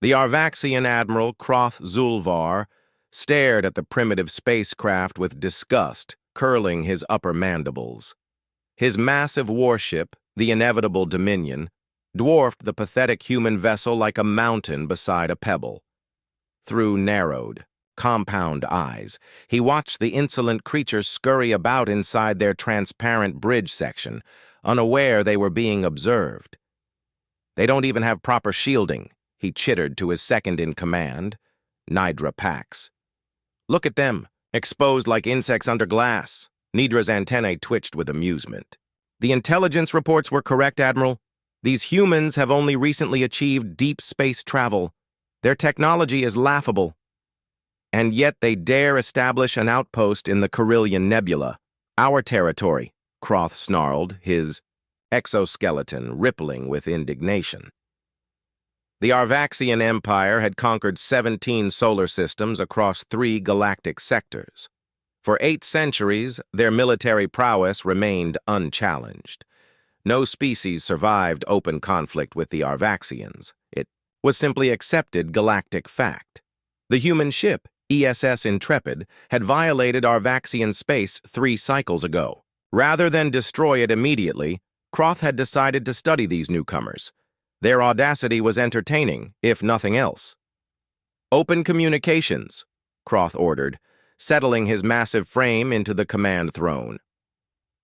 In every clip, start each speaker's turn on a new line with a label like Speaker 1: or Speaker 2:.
Speaker 1: The Arvaxian Admiral Kroth Zulvar stared at the primitive spacecraft with disgust, curling his upper mandibles. His massive warship, the inevitable Dominion, dwarfed the pathetic human vessel like a mountain beside a pebble. Through narrowed, compound eyes, he watched the insolent creatures scurry about inside their transparent bridge section, unaware they were being observed. "They don't even have proper shielding," he chittered to his second-in-command, Nidra Pax. "Look at them, exposed like insects under glass." Nidra's antennae twitched with amusement. "The intelligence reports were correct, Admiral. These humans have only recently achieved deep space travel. Their technology is laughable. And yet they dare establish an outpost in the Carillion Nebula. Our territory," Kroth snarled, his exoskeleton rippling with indignation. The Arvaxian Empire had conquered 17 solar systems across 3 galactic sectors. For 8 centuries, their military prowess remained unchallenged. No species survived open conflict with the Arvaxians. It was simply accepted galactic fact. The human ship, ESS Intrepid, had violated Arvaxian space 3 cycles ago. Rather than destroy it immediately, Kroth had decided to study these newcomers. Their audacity was entertaining, if nothing else. "Open communications," Kroth ordered, settling his massive frame into the command throne.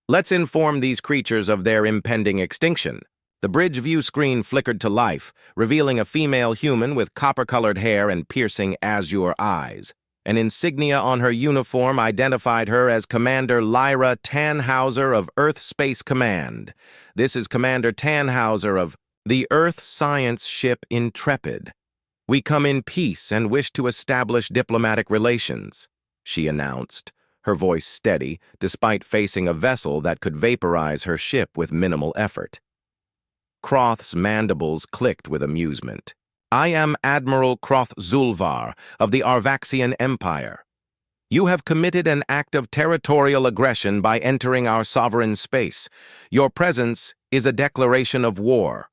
Speaker 1: "Let's inform these creatures of their impending extinction." The bridge view screen flickered to life, revealing a female human with copper-colored hair and piercing azure eyes. An insignia on her uniform identified her as Commander Lyra Tannhauser of Earth Space Command. "This is Commander Tannhauser of the Earth Science Ship Intrepid. We come in peace and wish to establish diplomatic relations," she announced, her voice steady, despite facing a vessel that could vaporize her ship with minimal effort. Kroth's mandibles clicked with amusement. "I am Admiral Kroth Zulvar of the Arvaxian Empire. You have committed an act of territorial aggression by entering our sovereign space. Your presence is a declaration of war."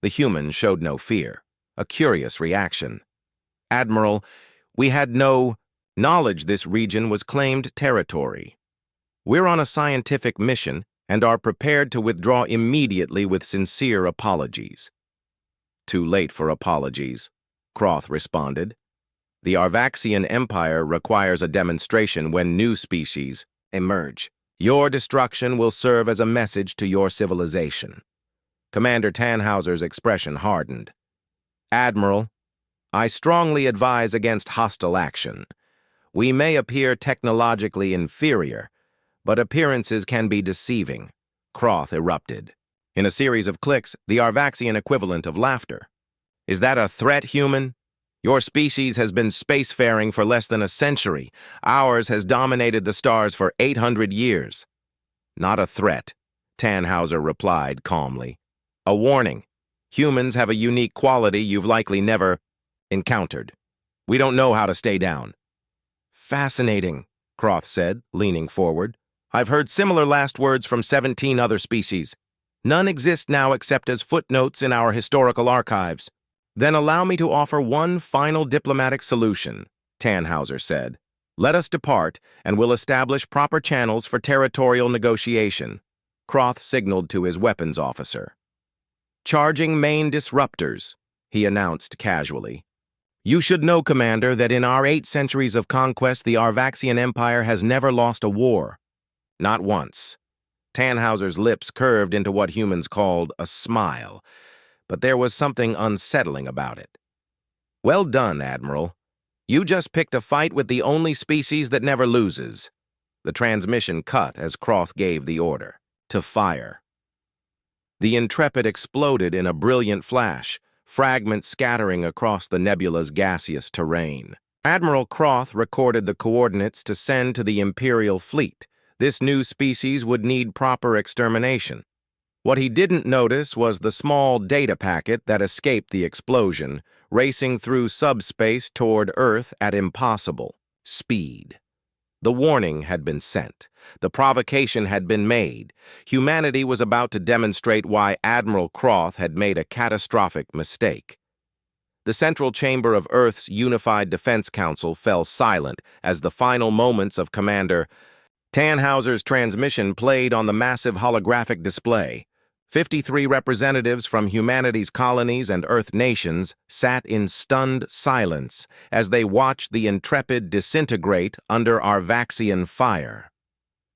Speaker 1: The human showed no fear, a curious reaction. "Admiral, we had no knowledge this region was claimed territory. We're on a scientific mission and are prepared to withdraw immediately with sincere apologies." "Too late for apologies," Kroth responded. "The Arvaxian Empire requires a demonstration when new species emerge. Your destruction will serve as a message to your civilization." Commander Tannhauser's expression hardened. "Admiral, I strongly advise against hostile action. We may appear technologically inferior, but appearances can be deceiving," Kroth erupted. In a series of clicks, the Arvaxian equivalent of laughter. "Is that a threat, human? Your species has been spacefaring for less than a century. Ours has dominated the stars for 800 years. "Not a threat," Tannhauser replied calmly. "A warning. Humans have a unique quality you've likely never encountered. We don't know how to stay down." "Fascinating," Kroth said, leaning forward. "I've heard similar last words from 17 other species. None exist now except as footnotes in our historical archives." "Then allow me to offer one final diplomatic solution," Tannhauser said. "Let us depart, and we'll establish proper channels for territorial negotiation." Kroth signaled to his weapons officer. "Charging main disruptors," he announced casually. "You should know, Commander, that in our 8 centuries of conquest, the Arvaxian Empire has never lost a war. Not once." Tannhauser's lips curved into what humans called a smile, but there was something unsettling about it. "Well done, Admiral. You just picked a fight with the only species that never loses." The transmission cut as Kroth gave the order to fire. The Intrepid exploded in a brilliant flash, fragments scattering across the nebula's gaseous terrain. Admiral Kroth recorded the coordinates to send to the Imperial fleet. This new species would need proper extermination. What he didn't notice was the small data packet that escaped the explosion, racing through subspace toward Earth at impossible speed. The warning had been sent. The provocation had been made. Humanity was about to demonstrate why Admiral Kroth had made a catastrophic mistake. The central chamber of Earth's Unified Defense Council fell silent as the final moments of Commander Tannhauser's transmission played on the massive holographic display. 53 representatives from humanity's colonies and Earth nations sat in stunned silence as they watched the Intrepid disintegrate under Arvaxian fire.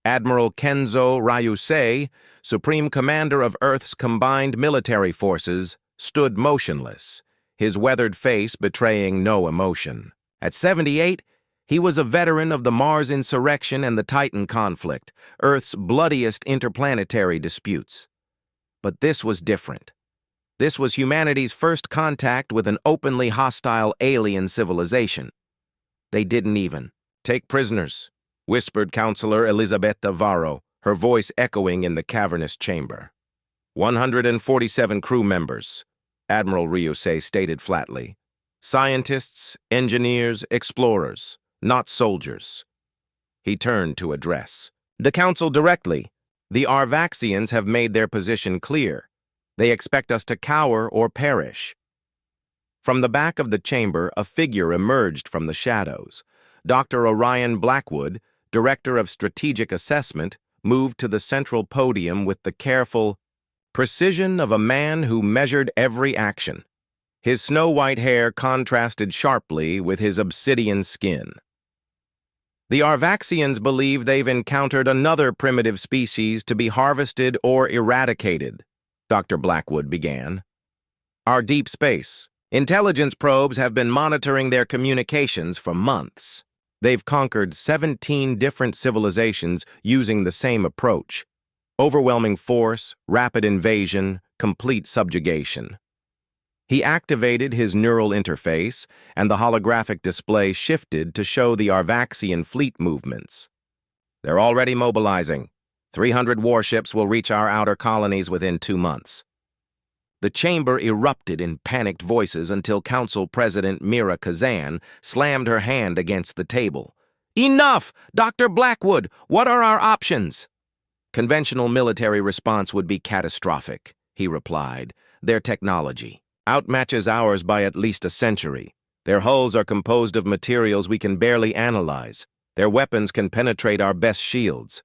Speaker 1: Admiral Kenzo Ryusei, Supreme Commander of Earth's combined military forces, stood motionless, his weathered face betraying no emotion. At 78, he was a veteran of the Mars insurrection and the Titan conflict, Earth's bloodiest interplanetary disputes. But this was different. This was humanity's first contact with an openly hostile alien civilization. They didn't even take prisoners, whispered Counselor Elisabetta Varro, her voice echoing in the cavernous chamber. 147 crew members, Admiral Ryusei stated flatly. Scientists, engineers, explorers, not soldiers. He turned to address the Council directly. The Arvaxians have made their position clear. They expect us to cower or perish. From the back of the chamber, a figure emerged from the shadows. Dr. Orion Blackwood, Director of Strategic Assessment, moved to the central podium with the careful precision of a man who measured every action. His snow-white hair contrasted sharply with his obsidian skin. The Arvaxians believe they've encountered another primitive species to be harvested or eradicated, Dr. Blackwood began. Our deep space intelligence probes have been monitoring their communications for months. They've conquered 17 different civilizations using the same approach. Overwhelming force, rapid invasion, complete subjugation. He activated his neural interface, and the holographic display shifted to show the Arvaxian fleet movements. They're already mobilizing. 300 warships will reach our outer colonies within 2 months. The chamber erupted in panicked voices until Council President Mira Kazan slammed her hand against the table. Enough! Dr. Blackwood, what are our options? Conventional military response would be catastrophic, he replied. Their technology outmatches ours by at least a century. Their hulls are composed of materials we can barely analyze. Their weapons can penetrate our best shields.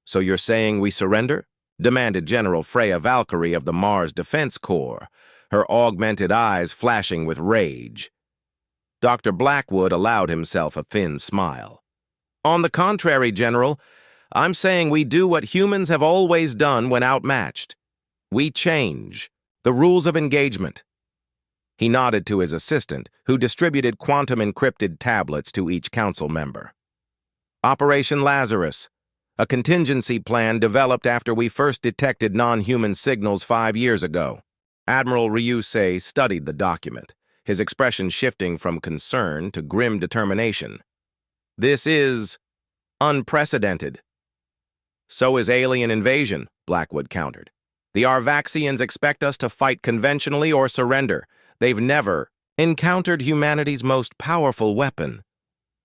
Speaker 1: So you're saying we surrender? Demanded General Freya Valkyrie of the Mars Defense Corps, her augmented eyes flashing with rage. Dr. Blackwood allowed himself a thin smile. On the contrary, General, I'm saying we do what humans have always done when outmatched. We change the rules of engagement. He nodded to his assistant, who distributed quantum-encrypted tablets to each council member. Operation Lazarus, a contingency plan developed after we first detected non-human signals 5 years ago. Admiral Ryusei studied the document, his expression shifting from concern to grim determination. This is unprecedented. So is alien invasion, Blackwood countered. The Arvaxians expect us to fight conventionally or surrender. They've never encountered humanity's most powerful weapon.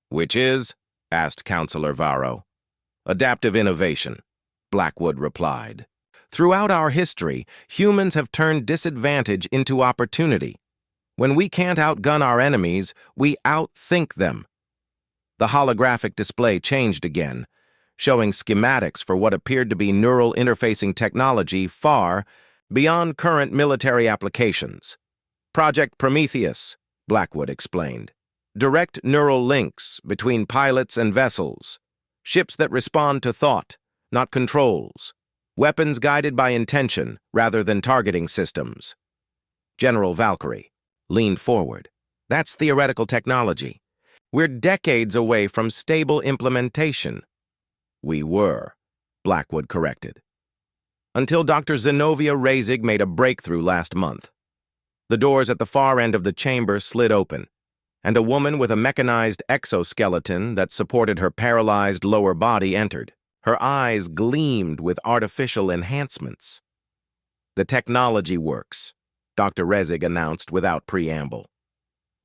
Speaker 1: Which is? Asked Counselor Varro. Adaptive innovation, Blackwood replied. Throughout our history, humans have turned disadvantage into opportunity. When we can't outgun our enemies, we outthink them. The holographic display changed again, showing schematics for what appeared to be neural interfacing technology far beyond current military applications. Project Prometheus, Blackwood explained. Direct neural links between pilots and vessels. Ships that respond to thought, not controls. Weapons guided by intention rather than targeting systems. General Valkyrie leaned forward. That's theoretical technology. We're decades away from stable implementation. We were, Blackwood corrected. Until Dr. Zenobia Razig made a breakthrough last month. The doors at the far end of the chamber slid open, and a woman with a mechanized exoskeleton that supported her paralyzed lower body entered. Her eyes gleamed with artificial enhancements. The technology works, Dr. Razig announced without preamble.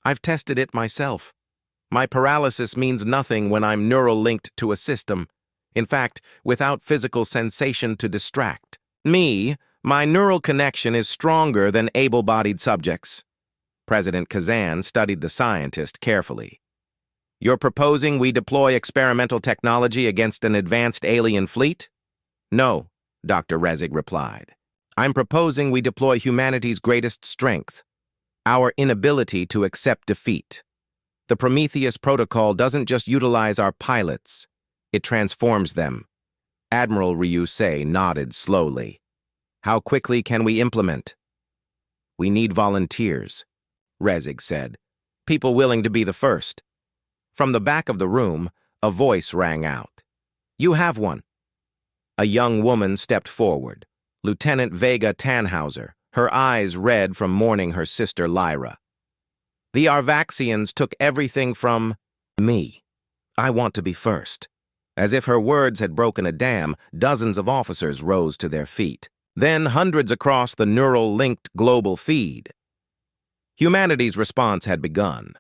Speaker 1: I've tested it myself. My paralysis means nothing when I'm neural linked to a system. In fact, without physical sensation to distract. My neural connection is stronger than able-bodied subjects. President Kazan studied the scientist carefully. "You're proposing we deploy experimental technology against an advanced alien fleet?" "No," Dr. Rezig replied. "I'm proposing we deploy humanity's greatest strength, our inability to accept defeat. The Prometheus Protocol doesn't just utilize our pilots, it transforms them." Admiral Ryusei nodded slowly. "How quickly can we implement?" "We need volunteers," Rezig said. "People willing to be the first." From the back of the room, a voice rang out. "You have one." A young woman stepped forward, Lieutenant Vega Tannhauser, her eyes red from mourning her sister Lyra. "The Arvaxians took everything from me. I want to be first." As if her words had broken a dam, dozens of officers rose to their feet. Then hundreds across the neural-linked global feed. Humanity's response had begun.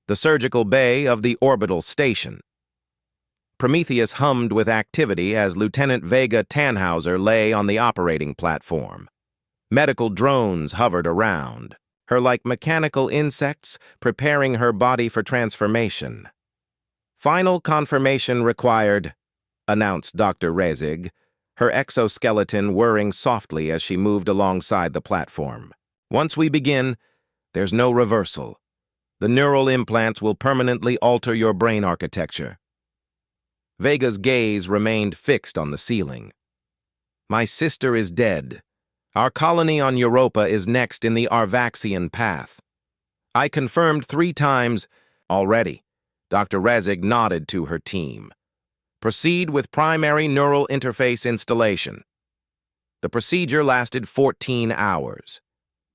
Speaker 1: The surgical bay of the orbital station. Prometheus hummed with activity as Lieutenant Vega Tannhauser lay on the operating platform. Medical drones hovered around, her like mechanical insects preparing her body for transformation. "Final confirmation required," announced Dr. Rezig, her exoskeleton whirring softly as she moved alongside the platform. "Once we begin, there's no reversal. The neural implants will permanently alter your brain architecture." Vega's gaze remained fixed on the ceiling. "My sister is dead. Our colony on Europa is next in the Arvaxian path. I confirmed 3 times already." Dr. Rezig nodded to her team. "Proceed with primary neural interface installation." The procedure lasted 14 hours.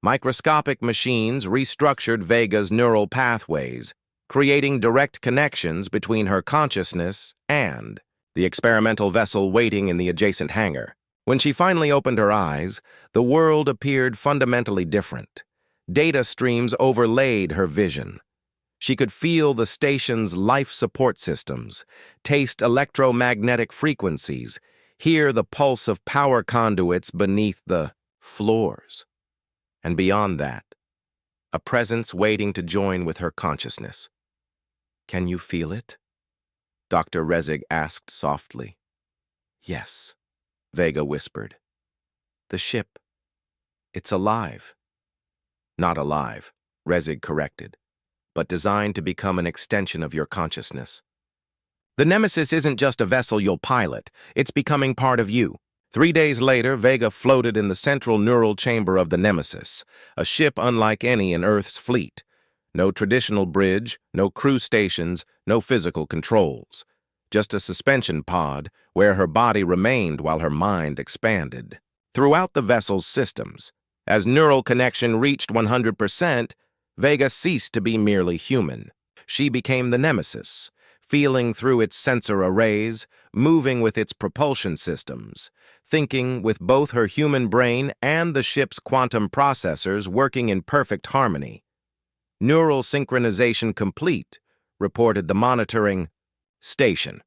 Speaker 1: Microscopic machines restructured Vega's neural pathways, creating direct connections between her consciousness and the experimental vessel waiting in the adjacent hangar. When she finally opened her eyes, the world appeared fundamentally different. Data streams overlaid her vision. She could feel the station's life support systems, taste electromagnetic frequencies, hear the pulse of power conduits beneath the floors. And beyond that, a presence waiting to join with her consciousness. "Can you feel it?" Dr. Rezig asked softly. "Yes," Vega whispered. "The ship. It's alive." "Not alive," Rezig corrected, "but designed to become an extension of your consciousness. The Nemesis isn't just a vessel you'll pilot, it's becoming part of you." 3 days later, Vega floated in the central neural chamber of the Nemesis, a ship unlike any in Earth's fleet. No traditional bridge, no crew stations, no physical controls. Just a suspension pod where her body remained while her mind expanded. Throughout the vessel's systems, as neural connection reached 100%, Vega ceased to be merely human. She became the Nemesis, feeling through its sensor arrays, moving with its propulsion systems, thinking with both her human brain and the ship's quantum processors working in perfect harmony. "Neural synchronization complete," reported the monitoring station.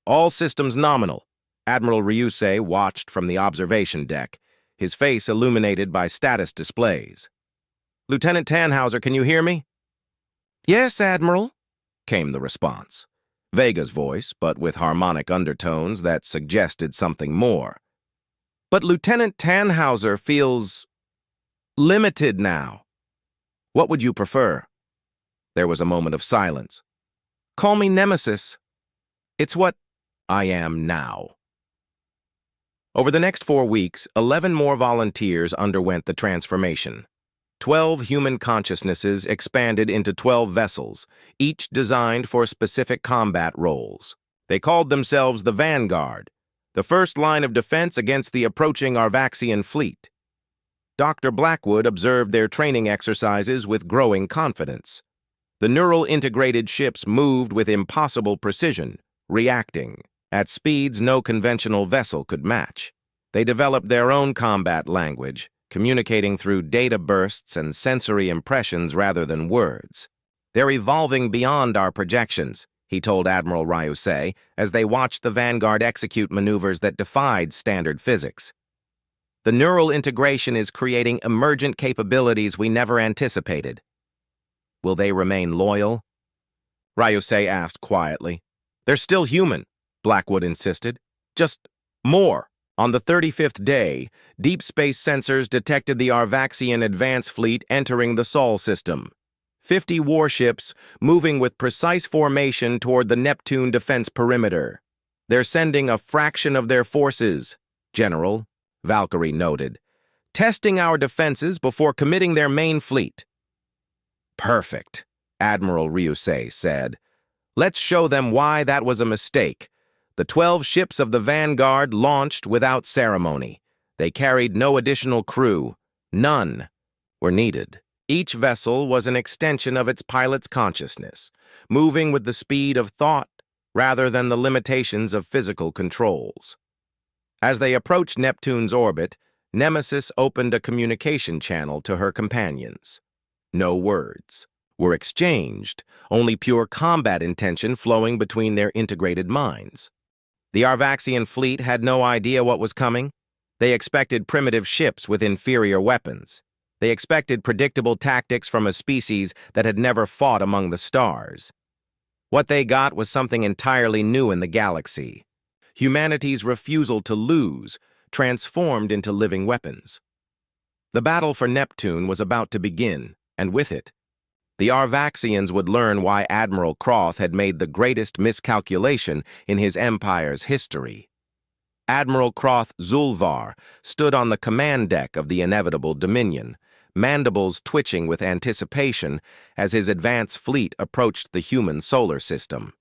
Speaker 1: "All systems nominal." Admiral Ryusei watched from the observation deck, his face illuminated by status displays. "Lieutenant Tannhauser, can you hear me?" "Yes, Admiral," came the response. Vega's voice, but with harmonic undertones that suggested something more. "But Lieutenant Tannhauser feels limited now. What would you prefer?" There was a moment of silence. "Call me Nemesis. It's what I am now." Over the next 4 weeks, 11 more volunteers underwent the transformation. 12 human consciousnesses expanded into 12 vessels, each designed for specific combat roles. They called themselves the Vanguard, the first line of defense against the approaching Arvaxian fleet. Dr. Blackwood observed their training exercises with growing confidence. The neural-integrated ships moved with impossible precision, reacting at speeds no conventional vessel could match. They developed their own combat language, communicating through data bursts and sensory impressions rather than words. "They're evolving beyond our projections," he told Admiral Ryusei as they watched the Vanguard execute maneuvers that defied standard physics. "The neural integration is creating emergent capabilities we never anticipated." Will they remain loyal? Ryusei asked quietly. They're still human, Blackwood insisted. Just more. On the 35th day, deep space sensors detected the Arvaxian advance fleet entering the Sol system. 50 warships moving with precise formation toward the Neptune defense perimeter. They're sending a fraction of their forces, General, Valkyrie noted, testing our defenses before committing their main fleet. Perfect, Admiral Ryusei said. Let's show them why that was a mistake. The 12 ships of the Vanguard launched without ceremony. They carried no additional crew. None were needed. Each vessel was an extension of its pilot's consciousness, moving with the speed of thought rather than the limitations of physical controls. As they approached Neptune's orbit, Nemesis opened a communication channel to her companions. No words were exchanged, only pure combat intention flowing between their integrated minds. The Arvaxian fleet had no idea what was coming. They expected primitive ships with inferior weapons. They expected predictable tactics from a species that had never fought among the stars. What they got was something entirely new in the galaxy. Humanity's refusal to lose, transformed into living weapons. The battle for Neptune was about to begin, and with it, the Arvaxians would learn why Admiral Croth had made the greatest miscalculation in his empire's history. Admiral Croth Zulvar stood on the command deck of the inevitable Dominion, mandibles twitching with anticipation as his advance fleet approached the human solar system.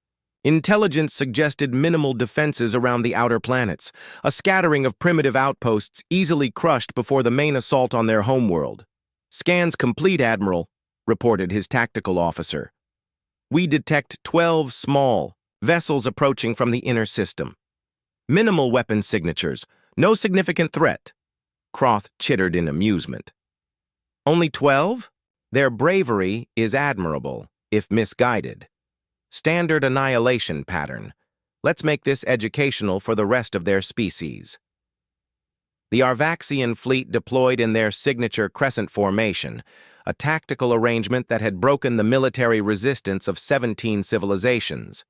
Speaker 1: Intelligence suggested minimal defenses around the outer planets, a scattering of primitive outposts easily crushed before the main assault on their homeworld. Scans complete, Admiral, reported his tactical officer. We detect 12 small vessels approaching from the inner system. Minimal weapon signatures, no significant threat. Croth chittered in amusement. Only 12? Their bravery is admirable, if misguided. Standard annihilation pattern. Let's make this educational for the rest of their species. The Arvaxian fleet deployed in their signature crescent formation, a tactical arrangement that had broken the military resistance of 17 civilizations.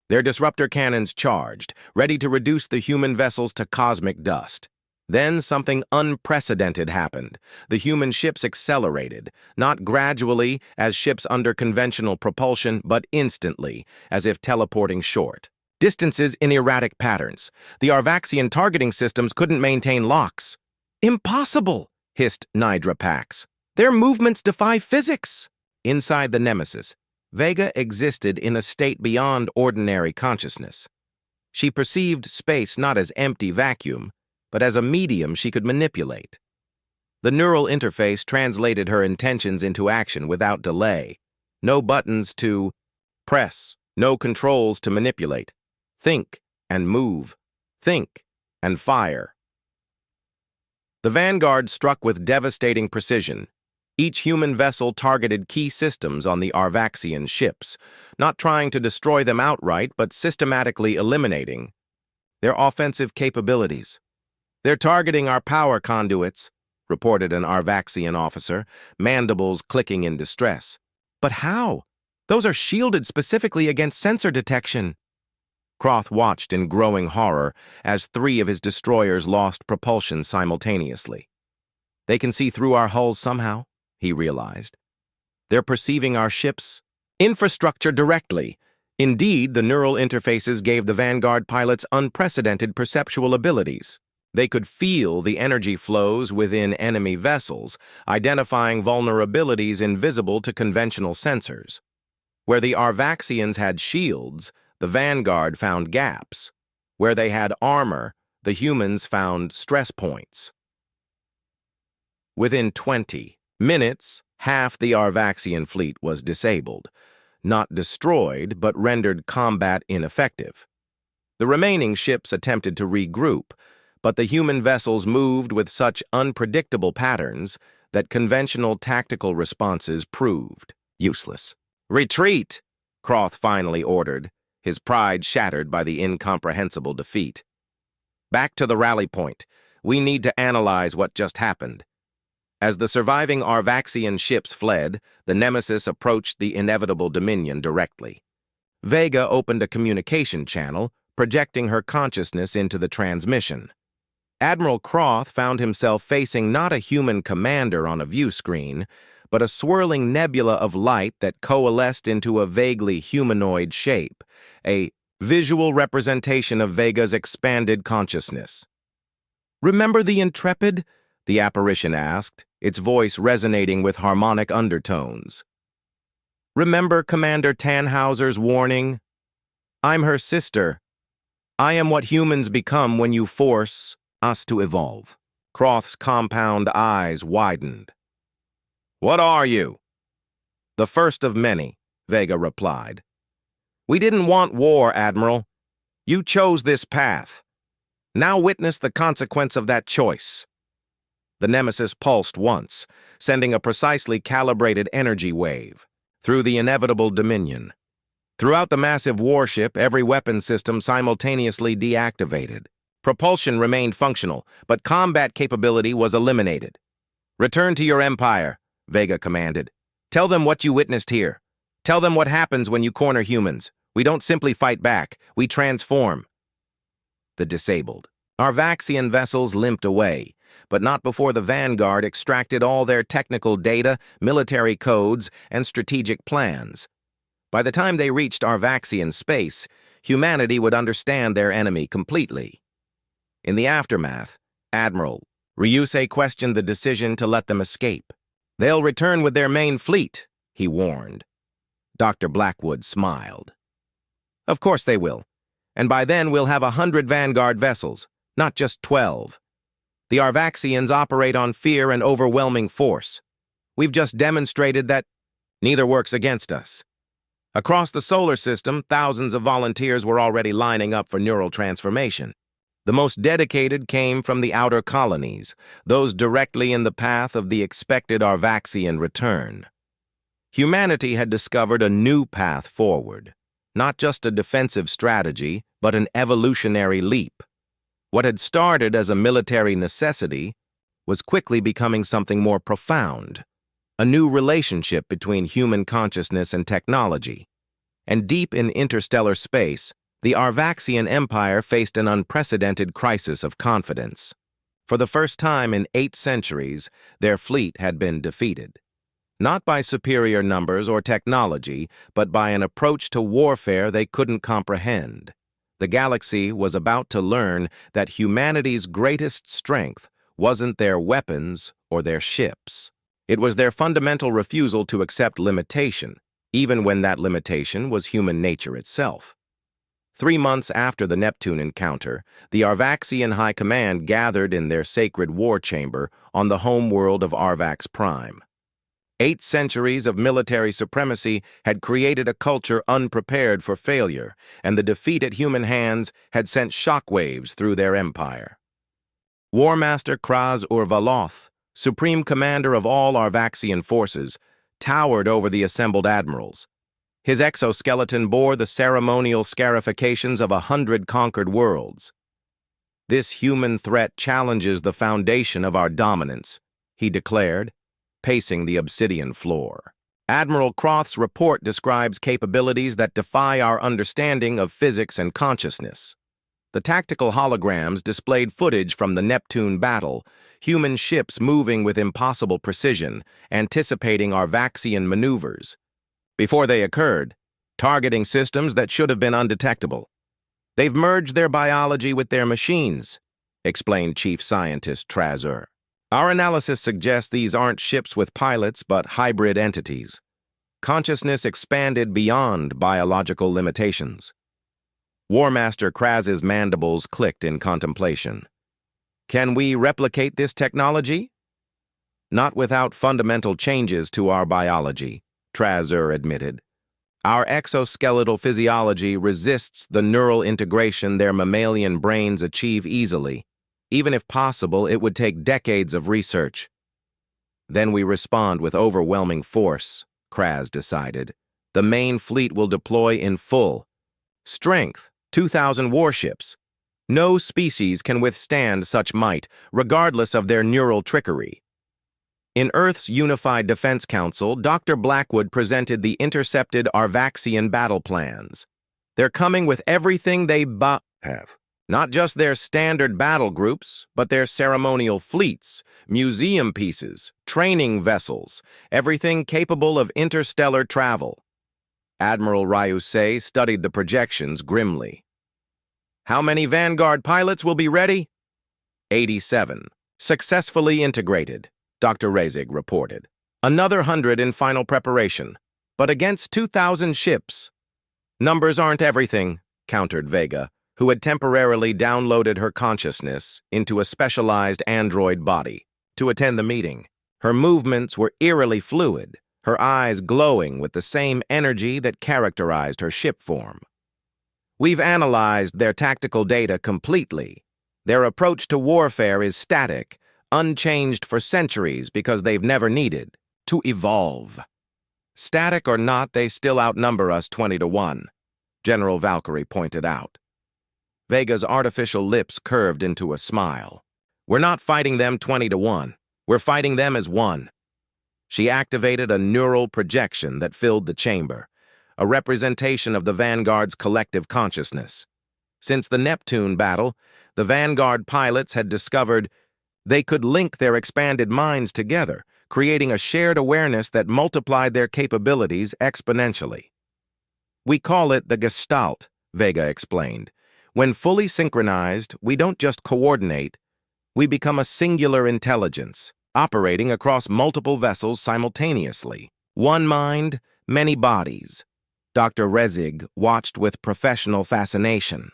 Speaker 1: Their disruptor cannons charged, ready to reduce the human vessels to cosmic dust. Then something unprecedented happened. The human ships accelerated, not gradually as ships under conventional propulsion, but instantly, as if teleporting short. Distances in erratic patterns. The Arvaxian targeting systems couldn't maintain locks. Impossible, hissed Nidra Pax. Their movements defy physics. Inside the Nemesis, Vega existed in a state beyond ordinary consciousness. She perceived space not as empty vacuum, but as a medium she could manipulate. The neural interface translated her intentions into action without delay. No buttons to press, no controls to manipulate. Think and move. Think and fire. The Vanguard struck with devastating precision. Each human vessel targeted key systems on the Arvaxian ships, not trying to destroy them outright, but systematically eliminating their offensive capabilities. They're targeting our power conduits, reported an Arvaxian officer, mandibles clicking in distress. But how? Those are shielded specifically against sensor detection. Croth watched in growing horror as 3 of his destroyers lost propulsion simultaneously. They can see through our hulls somehow, he realized. They're perceiving our ships' infrastructure directly. Indeed, the neural interfaces gave the Vanguard pilots unprecedented perceptual abilities. They could feel the energy flows within enemy vessels, identifying vulnerabilities invisible to conventional sensors. Where the Arvaxians had shields, the Vanguard found gaps. Where they had armor, the humans found stress points. Within 20 minutes, half the Arvaxian fleet was disabled. Not destroyed, but rendered combat ineffective. The remaining ships attempted to regroup, but the human vessels moved with such unpredictable patterns that conventional tactical responses proved useless. Retreat, Croth finally ordered, his pride shattered by the incomprehensible defeat. Back to the rally point. We need to analyze what just happened. As the surviving Arvaxian ships fled, the Nemesis approached the inevitable Dominion directly. Vega opened a communication channel, projecting her consciousness into the transmission. Admiral Croth found himself facing not a human commander on a view screen, but a swirling nebula of light that coalesced into a vaguely humanoid shape, a visual representation of Vega's expanded consciousness. "Remember the Intrepid?" the apparition asked, its voice resonating with harmonic undertones. "Remember Commander Tannhauser's warning? I'm her sister. I am what humans become when you force us to evolve." Croth's compound eyes widened. "What are you?" "The first of many," Vega replied. "We didn't want war, Admiral. You chose this path. Now witness the consequence of that choice." The Nemesis pulsed once, sending a precisely calibrated energy wave through the inevitable Dominion. Throughout the massive warship, every weapon system simultaneously deactivated. Propulsion remained functional, but combat capability was eliminated. "Return to your empire," Vega commanded. "Tell them what you witnessed here. Tell them what happens when you corner humans. We don't simply fight back, we transform." The disabled Arvaxian vessels limped away, but not before the Vanguard extracted all their technical data, military codes, and strategic plans. By the time they reached Arvaxian space, humanity would understand their enemy completely. In the aftermath, Admiral Ryusei questioned the decision to let them escape. "They'll return with their main fleet," he warned. Dr. Blackwood smiled. "Of course they will. And by then we'll have 100 Vanguard vessels, not just 12. The Arvaxians operate on fear and overwhelming force. We've just demonstrated that neither works against us." Across the solar system, thousands of volunteers were already lining up for neural transformation. The most dedicated came from the outer colonies, those directly in the path of the expected Arvaxian return. Humanity had discovered a new path forward, not just a defensive strategy, but an evolutionary leap. What had started as a military necessity was quickly becoming something more profound, a new relationship between human consciousness and technology. And deep in interstellar space, the Arvaxian Empire faced an unprecedented crisis of confidence. For the first time in 8 centuries, their fleet had been defeated. Not by superior numbers or technology, but by an approach to warfare they couldn't comprehend. The galaxy was about to learn that humanity's greatest strength wasn't their weapons or their ships. It was their fundamental refusal to accept limitation, even when that limitation was human nature itself. 3 months after the Neptune encounter, the Arvaxian High Command gathered in their sacred war chamber on the homeworld of Arvax Prime. 8 centuries of military supremacy had created a culture unprepared for failure, and the defeat at human hands had sent shockwaves through their empire. War Master Kraz Urvaloth, supreme commander of all Arvaxian forces, towered over the assembled admirals. His exoskeleton bore the ceremonial scarifications of 100 conquered worlds. "This human threat challenges the foundation of our dominance," he declared, pacing the obsidian floor. Admiral Croth's report describes capabilities that defy our understanding of physics and consciousness. The tactical holograms displayed footage from the Neptune battle, human ships moving with impossible precision, anticipating Arvaxian maneuvers. Before they occurred, targeting systems that should have been undetectable. "They've merged their biology with their machines," explained Chief Scientist Trazur. "Our analysis suggests these aren't ships with pilots, but hybrid entities. Consciousness expanded beyond biological limitations." War Master Kraz's mandibles clicked in contemplation. "Can we replicate this technology?" "Not without fundamental changes to our biology," Trazur admitted. "Our exoskeletal physiology resists the neural integration their mammalian brains achieve easily. Even if possible, it would take decades of research." "Then we respond with overwhelming force," Kraz decided. "The main fleet will deploy in full strength, 2,000 warships. No species can withstand such might, regardless of their neural trickery." In Earth's Unified Defense Council, Dr. Blackwood presented the intercepted Arvaxian battle plans. They're coming with everything they have. Not just their standard battle groups, but their ceremonial fleets, museum pieces, training vessels, everything capable of interstellar travel. Admiral Ryusei studied the projections grimly. How many Vanguard pilots will be ready? 87. Successfully integrated, Dr. Rezig reported. Another 100 in final preparation, but against 2,000 ships. Numbers aren't everything, countered Vega, who had temporarily downloaded her consciousness into a specialized android body to attend the meeting. Her movements were eerily fluid, her eyes glowing with the same energy that characterized her ship form. We've analyzed their tactical data completely. Their approach to warfare is static, unchanged for centuries because they've never needed to evolve. Static or not, they still outnumber us 20-1, General Valkyrie pointed out. Vega's artificial lips curved into a smile. We're not fighting them 20-1. We're fighting them as one. She activated a neural projection that filled the chamber, a representation of the Vanguard's collective consciousness. Since the Neptune battle, the Vanguard pilots had discovered they could link their expanded minds together, creating a shared awareness that multiplied their capabilities exponentially. We call it the Gestalt, Vega explained. When fully synchronized, we don't just coordinate, we become a singular intelligence, operating across multiple vessels simultaneously. One mind, many bodies. Dr. Rezig watched with professional fascination.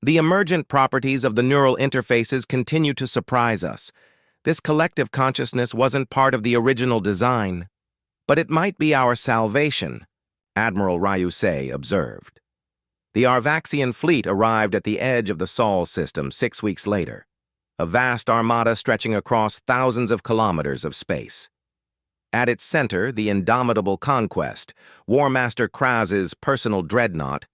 Speaker 1: The emergent properties of the neural interfaces continue to surprise us. This collective consciousness wasn't part of the original design, but it might be our salvation, Admiral Ryusei observed. The Arvaxian fleet arrived at the edge of the Sol system 6 weeks later, a vast armada stretching across thousands of kilometers of space. At its center, the indomitable Conquest, War Master Kraz's personal dreadnought,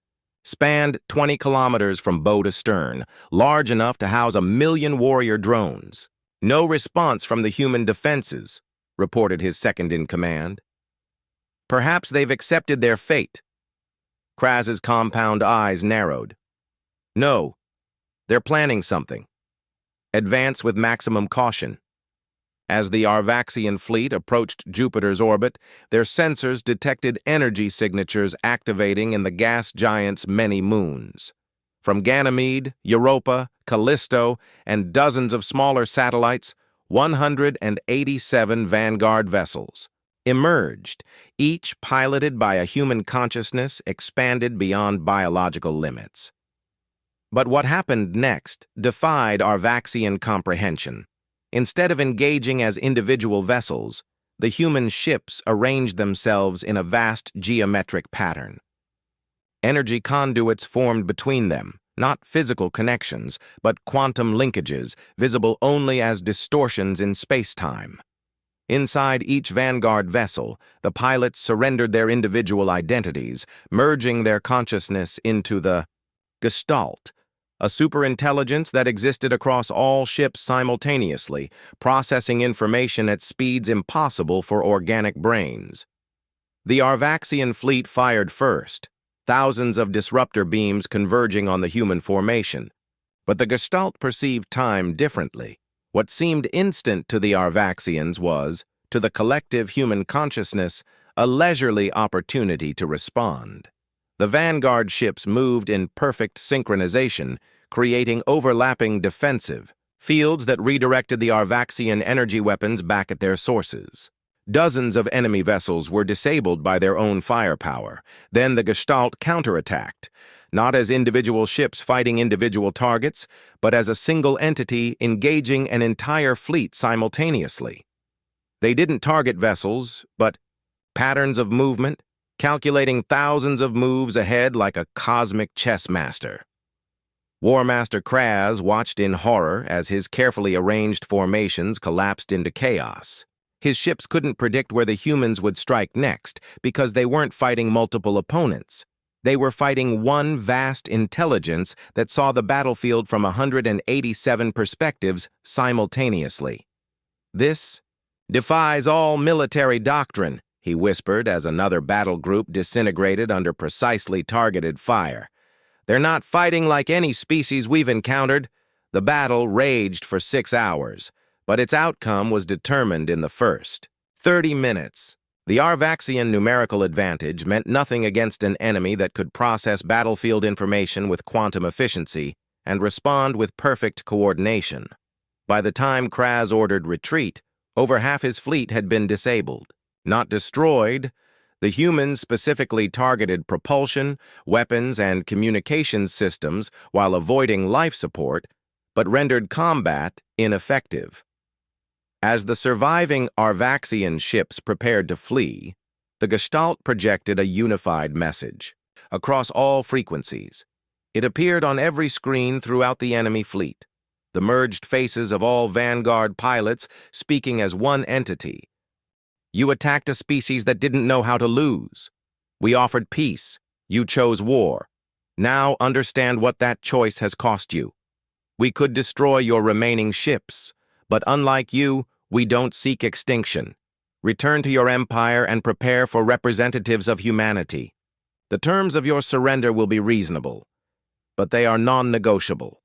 Speaker 1: spanned 20 kilometers from bow to stern, large enough to house 1 million warrior drones. No response from the human defenses, reported his second-in-command. Perhaps they've accepted their fate. Kraz's compound eyes narrowed. No, they're planning something. Advance with maximum caution. As the Arvaxian fleet approached Jupiter's orbit, their sensors detected energy signatures activating in the gas giant's many moons. From Ganymede, Europa, Callisto, and dozens of smaller satellites, 187 Vanguard vessels emerged, each piloted by a human consciousness expanded beyond biological limits. But what happened next defied Arvaxian comprehension. Instead of engaging as individual vessels, the human ships arranged themselves in a vast geometric pattern. Energy conduits formed between them, not physical connections, but quantum linkages visible only as distortions in space-time. Inside each Vanguard vessel, the pilots surrendered their individual identities, merging their consciousness into the Gestalt, a superintelligence that existed across all ships simultaneously, processing information at speeds impossible for organic brains. The Arvaxian fleet fired first, thousands of disruptor beams converging on the human formation. But the Gestalt perceived time differently. What seemed instant to the Arvaxians was, to the collective human consciousness, a leisurely opportunity to respond. The Vanguard ships moved in perfect synchronization, creating overlapping defensive fields that redirected the Arvaxian energy weapons back at their sources. Dozens of enemy vessels were disabled by their own firepower. Then the Gestalt counterattacked, not as individual ships fighting individual targets, but as a single entity engaging an entire fleet simultaneously. They didn't target vessels, but patterns of movement, calculating thousands of moves ahead like a cosmic chess master. War Master Kraz watched in horror as his carefully arranged formations collapsed into chaos. His ships couldn't predict where the humans would strike next because they weren't fighting multiple opponents. They were fighting one vast intelligence that saw the battlefield from 187 perspectives simultaneously. This "Defies all military doctrine," he whispered as another battle group disintegrated under precisely targeted fire. "They're not fighting like any species we've encountered." The battle raged for 6 hours, but its outcome was determined in the first 30 minutes. The Arvaxian numerical advantage meant nothing against an enemy that could process battlefield information with quantum efficiency and respond with perfect coordination. By the time Kraz ordered retreat, over half his fleet had been disabled. Not destroyed, the humans specifically targeted propulsion, weapons, and communications systems while avoiding life support, but rendered combat ineffective. As the surviving Arvaxian ships prepared to flee, the Gestalt projected a unified message. Across all frequencies, it appeared on every screen throughout the enemy fleet, the merged faces of all Vanguard pilots speaking as one entity. "You attacked a species that didn't know how to lose. We offered peace. You chose war. Now understand what that choice has cost you. We could destroy your remaining ships, but unlike you, we don't seek extinction. Return to your empire and prepare for representatives of humanity. The terms of your surrender will be reasonable, but they are non-negotiable."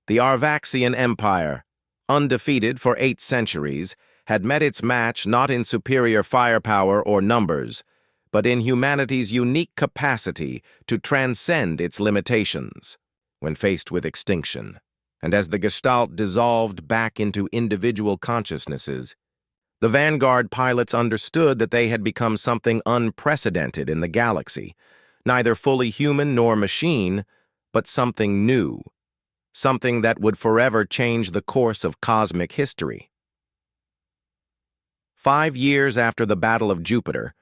Speaker 1: The Arvaxian Empire, undefeated for 8 centuries, had met its match not in superior firepower or numbers, but in humanity's unique capacity to transcend its limitations. When faced with extinction, and as the Gestalt dissolved back into individual consciousnesses, the Vanguard pilots understood that they had become something unprecedented in the galaxy, neither fully human nor machine, but something new, something that would forever change the course of cosmic history. 5 years after the Battle of Jupiter,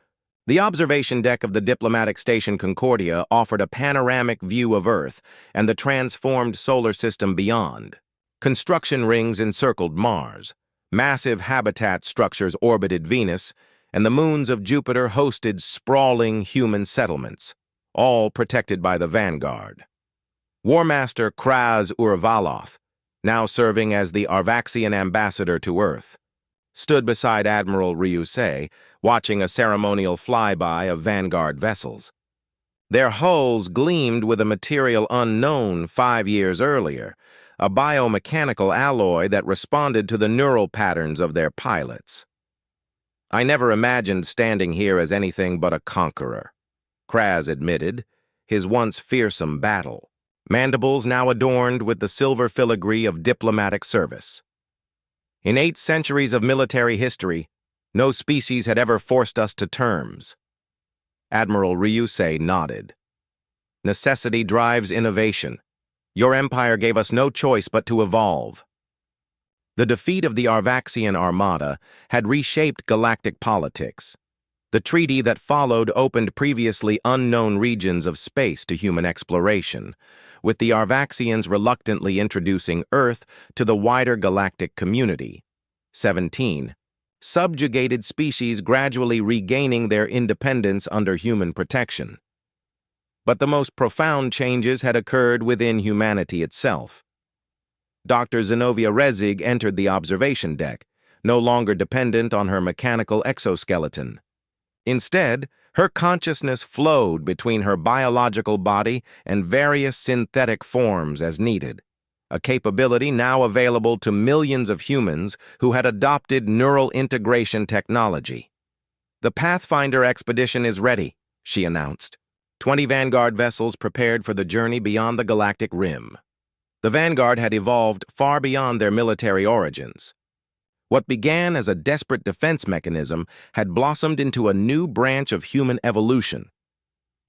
Speaker 1: the observation deck of the diplomatic station Concordia offered a panoramic view of Earth and the transformed solar system beyond. Construction rings encircled Mars, massive habitat structures orbited Venus, and the moons of Jupiter hosted sprawling human settlements, all protected by the Vanguard. War Master Kraz Urvaloth, now serving as the Arvaxian ambassador to Earth, stood beside Admiral Ryusei, watching a ceremonial flyby of Vanguard vessels. Their hulls gleamed with a material unknown 5 years earlier, a biomechanical alloy that responded to the neural patterns of their pilots. "I never imagined standing here as anything but a conqueror," Kraz admitted, his once fearsome battle, mandibles now adorned with the silver filigree of diplomatic service. "In 8 centuries of military history, no species had ever forced us to terms." Admiral Ryusei nodded. "Necessity drives innovation. Your empire gave us no choice but to evolve." The defeat of the Arvaxian Armada had reshaped galactic politics. The treaty that followed opened previously unknown regions of space to human exploration, with the Arvaxians reluctantly introducing Earth to the wider galactic community. 17. Subjugated species gradually regaining their independence under human protection. But the most profound changes had occurred within humanity itself. Dr. Zenobia Rezig entered the observation deck, no longer dependent on her mechanical exoskeleton. Instead, her consciousness flowed between her biological body and various synthetic forms as needed, a capability now available to millions of humans who had adopted neural integration technology. "The Pathfinder expedition is ready," she announced. 20 Vanguard vessels prepared for the journey beyond the galactic rim. The Vanguard had evolved far beyond their military origins. What began as a desperate defense mechanism had blossomed into a new branch of human evolution.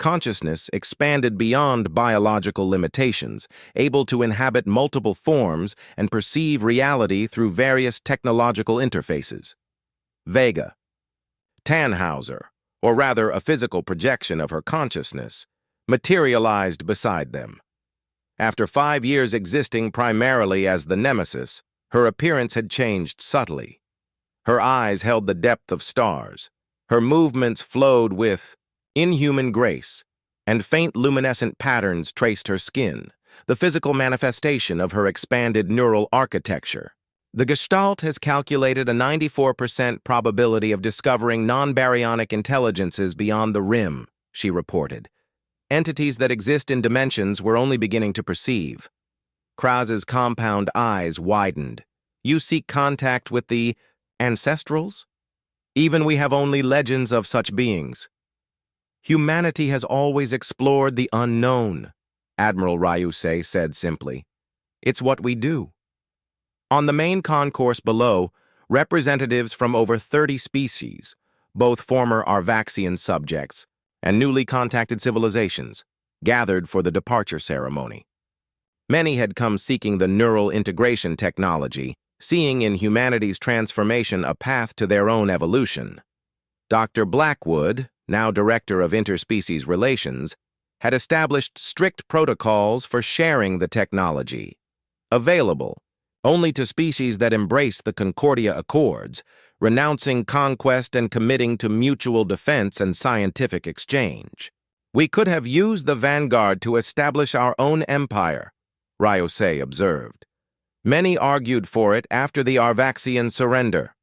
Speaker 1: Consciousness expanded beyond biological limitations, able to inhabit multiple forms and perceive reality through various technological interfaces. Vega, Tannhauser, or rather a physical projection of her consciousness, materialized beside them. After 5 years existing primarily as the Nemesis, her appearance had changed subtly. Her eyes held the depth of stars. Her movements flowed with inhuman grace, and faint luminescent patterns traced her skin, the physical manifestation of her expanded neural architecture. The Gestalt has calculated a 94% probability of discovering non-baryonic intelligences beyond the rim, she reported. Entities that exist in dimensions we're only beginning to perceive. Kraz's compound eyes widened. You seek contact with the ancestrals? Even we have only legends of such beings. Humanity has always explored the unknown, Admiral Ryusei said simply. It's what we do. On the main concourse below, representatives from over 30 species, both former Arvaxian subjects and newly contacted civilizations, gathered for the departure ceremony. Many had come seeking the neural integration technology, seeing in humanity's transformation a path to their own evolution. Dr. Blackwood, now Director of Interspecies Relations, had established strict protocols for sharing the technology, available only to species that embrace the Concordia Accords, renouncing conquest and committing to mutual defense and scientific exchange. We could have used the Vanguard to establish our own empire, Ryusei observed. Many argued for it after the Arvaxian surrender.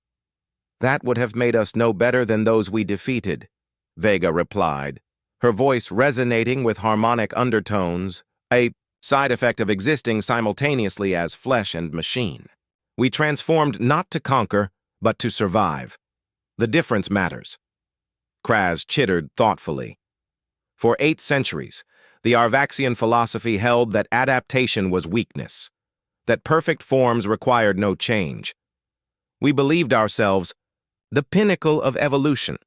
Speaker 1: That would have made us no better than those we defeated, Vega replied, her voice resonating with harmonic undertones, a side effect of existing simultaneously as flesh and machine. We transformed not to conquer, but to survive. The difference matters. Kraz chittered thoughtfully. For 8 centuries, the Arvaxian philosophy held that adaptation was weakness, that perfect forms required no change. We believed ourselves the pinnacle of evolution.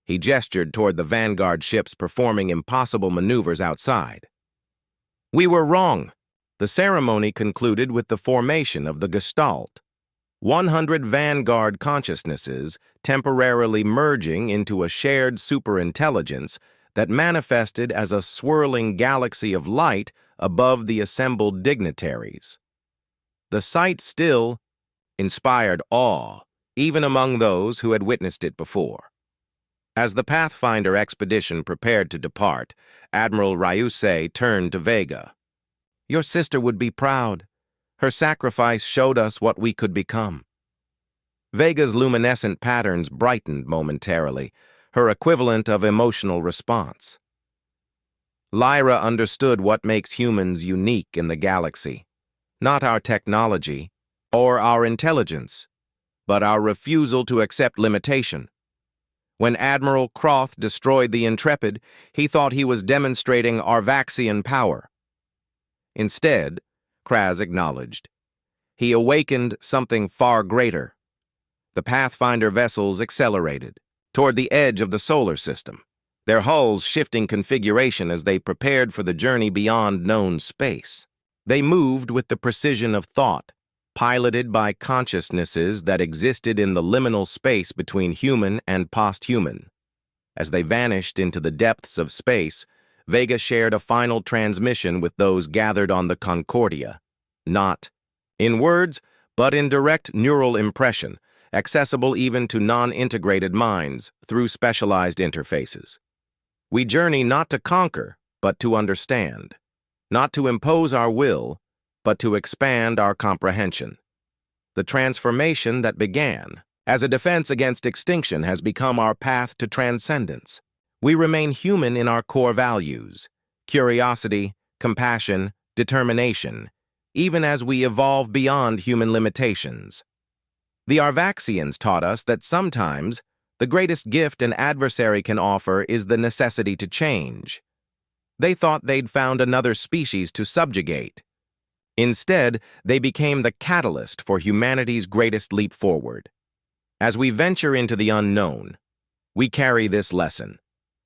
Speaker 1: He gestured toward the Vanguard ships performing impossible maneuvers outside. We were wrong. The ceremony concluded with the formation of the Gestalt, 100 Vanguard consciousnesses temporarily merging into a shared superintelligence that manifested as a swirling galaxy of light above the assembled dignitaries. The sight still inspired awe, even among those who had witnessed it before. As the Pathfinder expedition prepared to depart, Admiral Ryusei turned to Vega. Your sister would be proud. Her sacrifice showed us what we could become. Vega's luminescent patterns brightened momentarily, her equivalent of emotional response. Lyra understood what makes humans unique in the galaxy. Not our technology or our intelligence, but our refusal to accept limitation. When Admiral Croth destroyed the Intrepid, he thought he was demonstrating Arvaxian power. Instead, Kraz acknowledged, he awakened something far greater. The Pathfinder vessels accelerated toward the edge of the solar system, their hulls shifting configuration as they prepared for the journey beyond known space. They moved with the precision of thought, piloted by consciousnesses that existed in the liminal space between human and post-human. As they vanished into the depths of space, Vega shared a final transmission with those gathered on the Concordia, not in words, but in direct neural impression, accessible even to non-integrated minds through specialized interfaces. We journey not to conquer, but to understand, not to impose our will, but to expand our comprehension. The transformation that began as a defense against extinction has become our path to transcendence. We remain human in our core values, curiosity, compassion, determination, even as we evolve beyond human limitations. The Arvaxians taught us that sometimes the greatest gift an adversary can offer is the necessity to change. They thought they'd found another species to subjugate. Instead, they became the catalyst for humanity's greatest leap forward. As we venture into the unknown, we carry this lesson.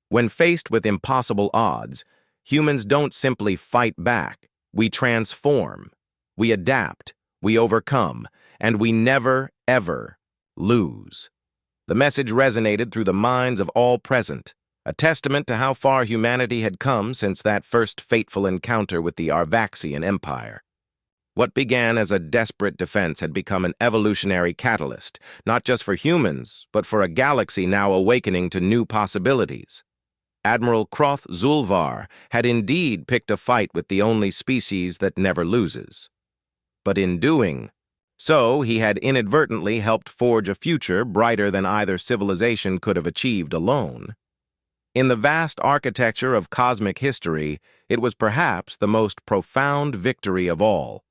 Speaker 1: When faced with impossible odds, humans don't simply fight back. We transform, we adapt, we overcome, and we never, ever lose. The message resonated through the minds of all present, a testament to how far humanity had come since that first fateful encounter with the Arvaxian Empire. What began as a desperate defense had become an evolutionary catalyst, not just for humans, but for a galaxy now awakening to new possibilities. Admiral Croth Zulvar had indeed picked a fight with the only species that never loses. But in doing, So he had inadvertently helped forge a future brighter than either civilization could have achieved alone. In the vast architecture of cosmic history, it was perhaps the most profound victory of all.